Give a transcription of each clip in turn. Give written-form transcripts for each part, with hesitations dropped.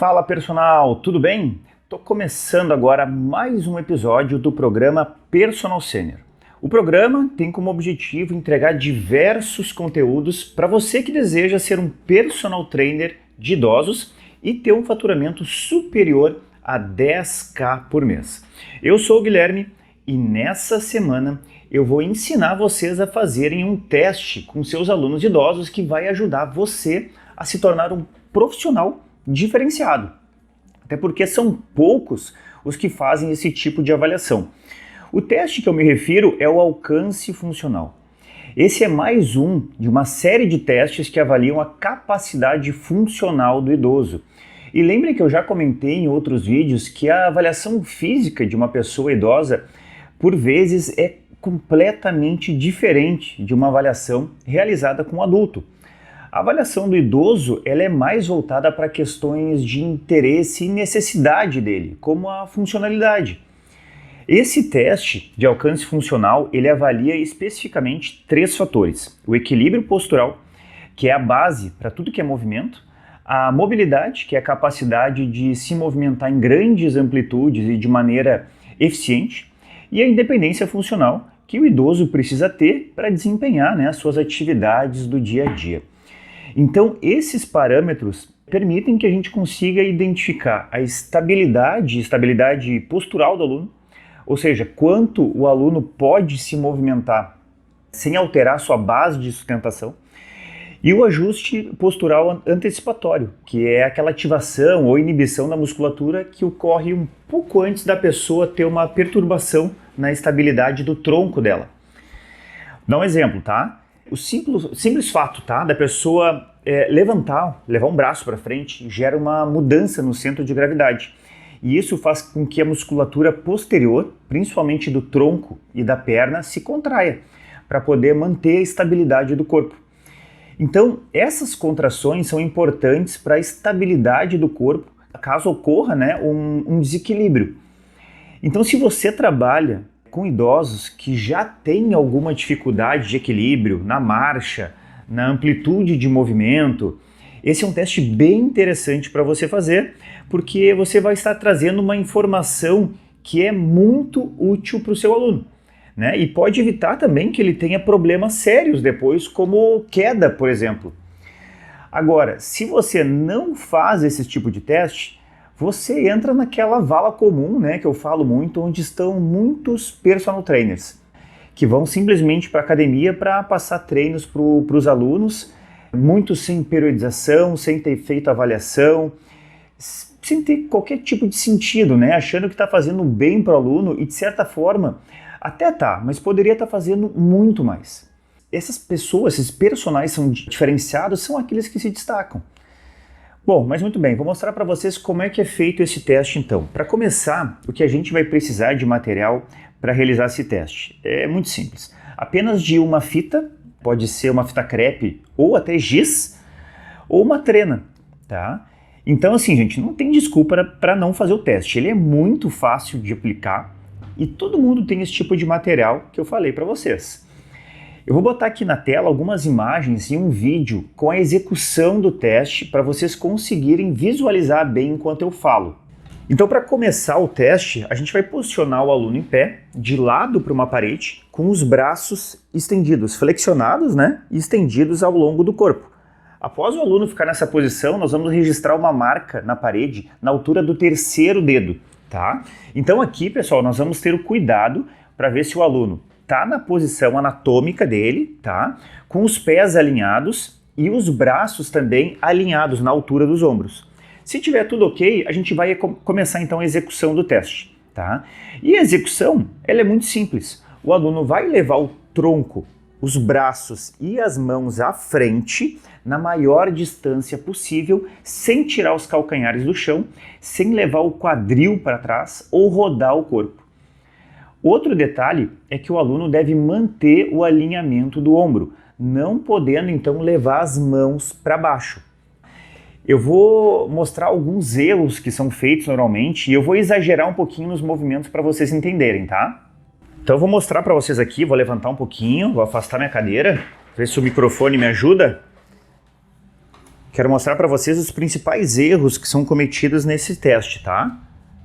Fala personal, tudo bem? Estou começando agora mais um episódio do programa Personal Senior. O programa tem como objetivo entregar diversos conteúdos para você que deseja ser um personal trainer de idosos e ter um faturamento superior a 10.000 por mês. Eu sou o Guilherme e nessa semana eu vou ensinar vocês a fazerem um teste com seus alunos idosos que vai ajudar você a se tornar um profissional diferenciado. Até porque são poucos os que fazem esse tipo de avaliação. O teste que eu me refiro é o alcance funcional. Esse é mais um de uma série de testes que avaliam a capacidade funcional do idoso. E lembrem que eu já comentei em outros vídeos que a avaliação física de uma pessoa idosa, por vezes, é completamente diferente de uma avaliação realizada com um adulto. A avaliação do idoso ela é mais voltada para questões de interesse e necessidade dele, como a funcionalidade. Esse teste de alcance funcional ele avalia especificamente 3 fatores: o equilíbrio postural, que é a base para tudo que é movimento, a mobilidade, que é a capacidade de se movimentar em grandes amplitudes e de maneira eficiente, e a independência funcional, que o idoso precisa ter para desempenhar as suas atividades do dia a dia. Então, esses parâmetros permitem que a gente consiga identificar a estabilidade postural do aluno, ou seja, quanto o aluno pode se movimentar sem alterar sua base de sustentação, e o ajuste postural antecipatório, que é aquela ativação ou inibição da musculatura que ocorre um pouco antes da pessoa ter uma perturbação na estabilidade do tronco dela. Vou dar um exemplo, tá? O simples fato, tá, da pessoa levar um braço para frente gera uma mudança no centro de gravidade. E isso faz com que a musculatura posterior, principalmente do tronco e da perna, se contraia para poder manter a estabilidade do corpo. Então, essas contrações são importantes para a estabilidade do corpo, caso ocorra um desequilíbrio. Então, se você trabalha com idosos que já têm alguma dificuldade de equilíbrio na marcha, na amplitude de movimento, esse é um teste bem interessante para você fazer, porque você vai estar trazendo uma informação que é muito útil para o seu aluno, né? E pode evitar também que ele tenha problemas sérios depois, como queda, por exemplo. Agora, se você não faz esse tipo de teste, você entra naquela vala comum, que eu falo muito, onde estão muitos personal trainers, que vão simplesmente para a academia para passar treinos para os alunos, muitos sem periodização, sem ter feito avaliação, sem ter qualquer tipo de sentido, achando que está fazendo bem para o aluno e de certa forma até tá, mas poderia estar fazendo muito mais. Essas pessoas, esses personagens são diferenciados, são aqueles que se destacam. Bom, mas muito bem, vou mostrar para vocês como é que é feito esse teste então. Para começar, o que a gente vai precisar de material para realizar esse teste é muito simples. Apenas de uma fita, pode ser uma fita crepe ou até giz, ou uma trena, tá? Então assim, gente, não tem desculpa para não fazer o teste. Ele é muito fácil de aplicar e todo mundo tem esse tipo de material que eu falei para vocês. Eu vou botar aqui na tela algumas imagens e um vídeo com a execução do teste para vocês conseguirem visualizar bem enquanto eu falo. Então, para começar o teste, a gente vai posicionar o aluno em pé, de lado para uma parede, com os braços estendidos, flexionados, e estendidos ao longo do corpo. Após o aluno ficar nessa posição, nós vamos registrar uma marca na parede na altura do 3º dedo, tá? Então aqui, pessoal, nós vamos ter o cuidado para ver se o aluno está na posição anatômica dele, tá? Com os pés alinhados e os braços também alinhados na altura dos ombros. Se tiver tudo ok, a gente vai começar então a execução do teste, tá? E a execução, ela é muito simples. O aluno vai levar o tronco, os braços e as mãos à frente na maior distância possível, sem tirar os calcanhares do chão, sem levar o quadril para trás ou rodar o corpo. Outro detalhe é que o aluno deve manter o alinhamento do ombro, não podendo então levar as mãos para baixo. Eu vou mostrar alguns erros que são feitos normalmente e eu vou exagerar um pouquinho nos movimentos para vocês entenderem, tá? Então eu vou mostrar para vocês aqui, vou levantar um pouquinho, vou afastar minha cadeira, ver se o microfone me ajuda. Quero mostrar para vocês os principais erros que são cometidos nesse teste, tá?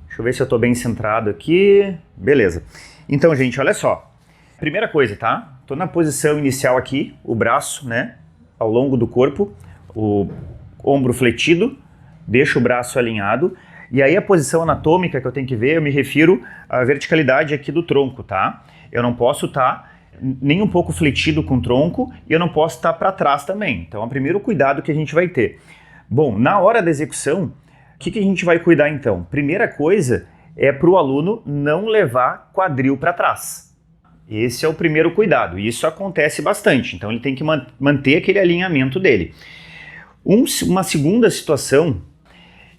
Deixa eu ver se eu estou bem centrado aqui. Beleza. Então, gente, olha só. Primeira coisa, tá? Estou na posição inicial aqui, o braço, né, ao longo do corpo, o ombro fletido, deixo o braço alinhado. E aí a posição anatômica que eu tenho que ver, eu me refiro à verticalidade aqui do tronco, tá? Eu não posso estar nem um pouco fletido com o tronco e eu não posso estar para trás também. Então, é o primeiro cuidado que a gente vai ter. Bom, na hora da execução, o que a gente vai cuidar então? Primeira coisa é para o aluno não levar quadril para trás. Esse é o primeiro cuidado. E isso acontece bastante, então ele tem que manter aquele alinhamento dele. Uma segunda situação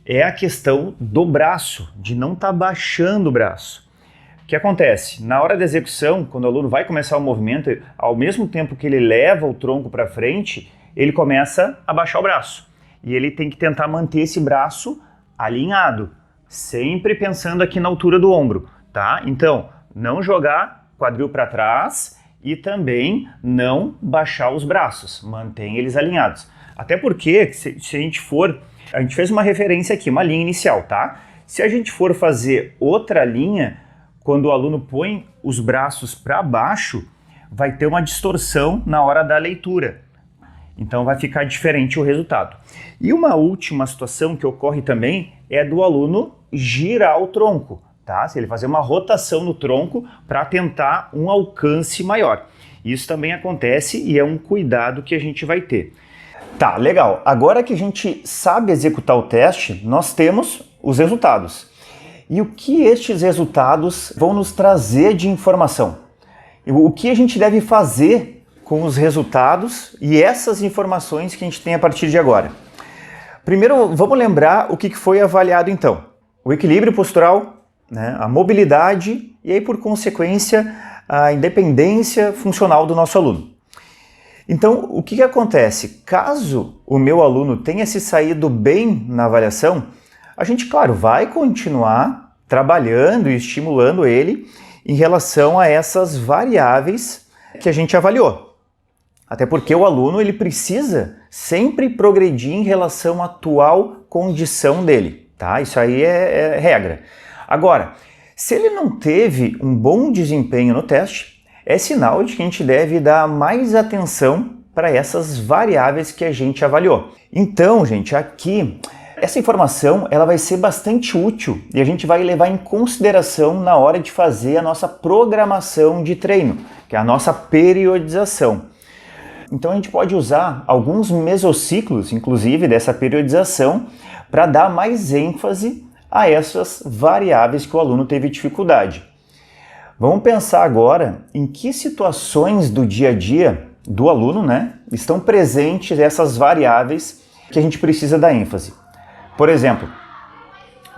é a questão do braço, de não estar baixando o braço. O que acontece? Na hora da execução, quando o aluno vai começar o movimento, ao mesmo tempo que ele leva o tronco para frente, ele começa a baixar o braço. E ele tem que tentar manter esse braço alinhado, sempre pensando aqui na altura do ombro, tá? Então, não jogar quadril para trás e também não baixar os braços, mantém eles alinhados. Até porque, se a gente fez uma referência aqui, uma linha inicial, tá? Se a gente for fazer outra linha, quando o aluno põe os braços para baixo, vai ter uma distorção na hora da leitura. Então vai ficar diferente o resultado. E uma última situação que ocorre também é do aluno girar o tronco, tá? Se ele fazer uma rotação no tronco para tentar um alcance maior. Isso também acontece e é um cuidado que a gente vai ter. Tá, legal. Agora que a gente sabe executar o teste, nós temos os resultados. E o que estes resultados vão nos trazer de informação? O que a gente deve fazer com os resultados e essas informações que a gente tem a partir de agora? Primeiro, vamos lembrar o que foi avaliado então. O equilíbrio postural, né, a mobilidade e aí, por consequência, a independência funcional do nosso aluno. Então, o que acontece? Caso o meu aluno tenha se saído bem na avaliação, a gente, claro, vai continuar trabalhando e estimulando ele em relação a essas variáveis que a gente avaliou. Até porque o aluno ele precisa sempre progredir em relação à atual condição dele, tá? Isso aí é regra. Agora, se ele não teve um bom desempenho no teste, é sinal de que a gente deve dar mais atenção para essas variáveis que a gente avaliou. Então, gente, aqui, essa informação ela vai ser bastante útil e a gente vai levar em consideração na hora de fazer a nossa programação de treino, que é a nossa periodização. Então a gente pode usar alguns mesociclos, inclusive, dessa periodização, para dar mais ênfase a essas variáveis que o aluno teve dificuldade. Vamos pensar agora em que situações do dia a dia do aluno, né, estão presentes essas variáveis que a gente precisa dar ênfase. Por exemplo,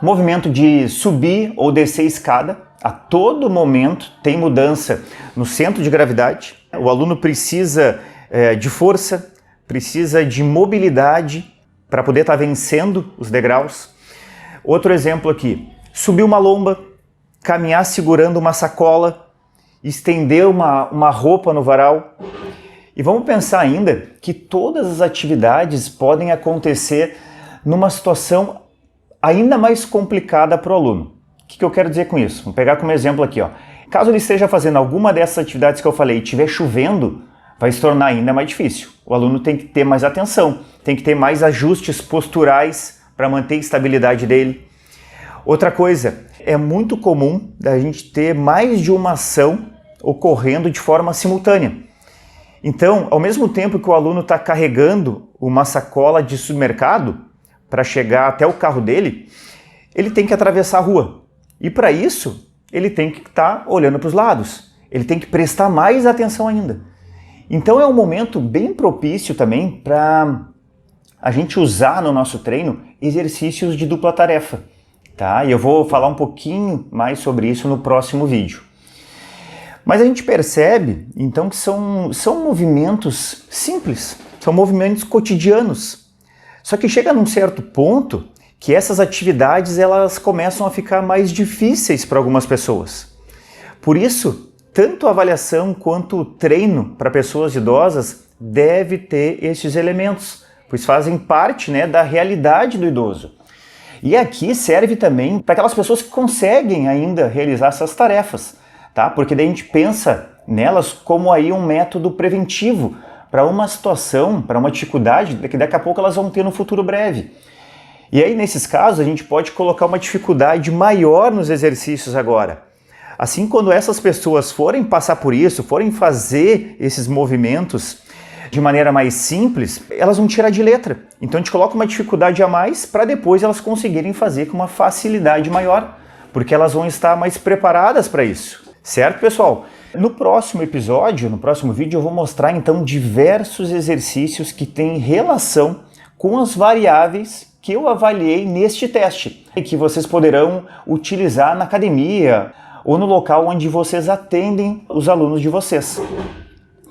movimento de subir ou descer escada, a todo momento tem mudança no centro de gravidade. O aluno precisa de força, precisa de mobilidade para poder estar vencendo os degraus. Outro exemplo aqui, subir uma lomba, caminhar segurando uma sacola, estender uma roupa no varal. E vamos pensar ainda que todas as atividades podem acontecer numa situação ainda mais complicada para o aluno. O que eu quero dizer com isso? Vamos pegar como exemplo aqui, ó. Caso ele esteja fazendo alguma dessas atividades que eu falei e estiver chovendo, vai se tornar ainda mais difícil. O aluno tem que ter mais atenção, tem que ter mais ajustes posturais para manter a estabilidade dele. Outra coisa, é muito comum a gente ter mais de uma ação ocorrendo de forma simultânea. Então, ao mesmo tempo que o aluno está carregando uma sacola de supermercado para chegar até o carro dele, ele tem que atravessar a rua. E para isso, ele tem que estar olhando para os lados. Ele tem que prestar mais atenção ainda. Então é um momento bem propício também para a gente usar no nosso treino exercícios de dupla tarefa, tá? E eu vou falar um pouquinho mais sobre isso no próximo vídeo. Mas a gente percebe, então, que são movimentos simples, são movimentos cotidianos. Só que chega num certo ponto que essas atividades elas começam a ficar mais difíceis para algumas pessoas. Por isso, tanto a avaliação quanto o treino para pessoas idosas deve ter esses elementos pois fazem parte, né, da realidade do idoso. E aqui serve também para aquelas pessoas que conseguem ainda realizar essas tarefas, tá? Porque daí a gente pensa nelas como aí um método preventivo para uma situação, para uma dificuldade que daqui a pouco elas vão ter no futuro breve. E aí, nesses casos, a gente pode colocar uma dificuldade maior nos exercícios agora. Assim, quando essas pessoas forem passar por isso, forem fazer esses movimentos de maneira mais simples, elas vão tirar de letra. Então a gente coloca uma dificuldade a mais para depois elas conseguirem fazer com uma facilidade maior, porque elas vão estar mais preparadas para isso. Certo, pessoal? No próximo episódio, no próximo vídeo, eu vou mostrar então diversos exercícios que têm relação com as variáveis que eu avaliei neste teste e que vocês poderão utilizar na academia ou no local onde vocês atendem os alunos de vocês.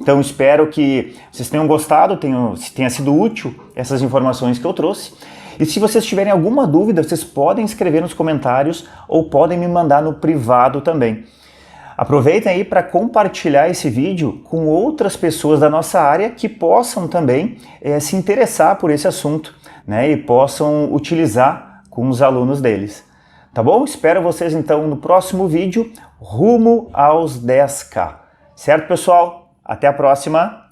Então espero que vocês tenham gostado, tenha sido útil essas informações que eu trouxe. E se vocês tiverem alguma dúvida, vocês podem escrever nos comentários ou podem me mandar no privado também. Aproveitem aí para compartilhar esse vídeo com outras pessoas da nossa área que possam também se interessar por esse assunto, né, e possam utilizar com os alunos deles. Tá bom? Espero vocês então no próximo vídeo rumo aos 10K. Certo, pessoal? Até a próxima!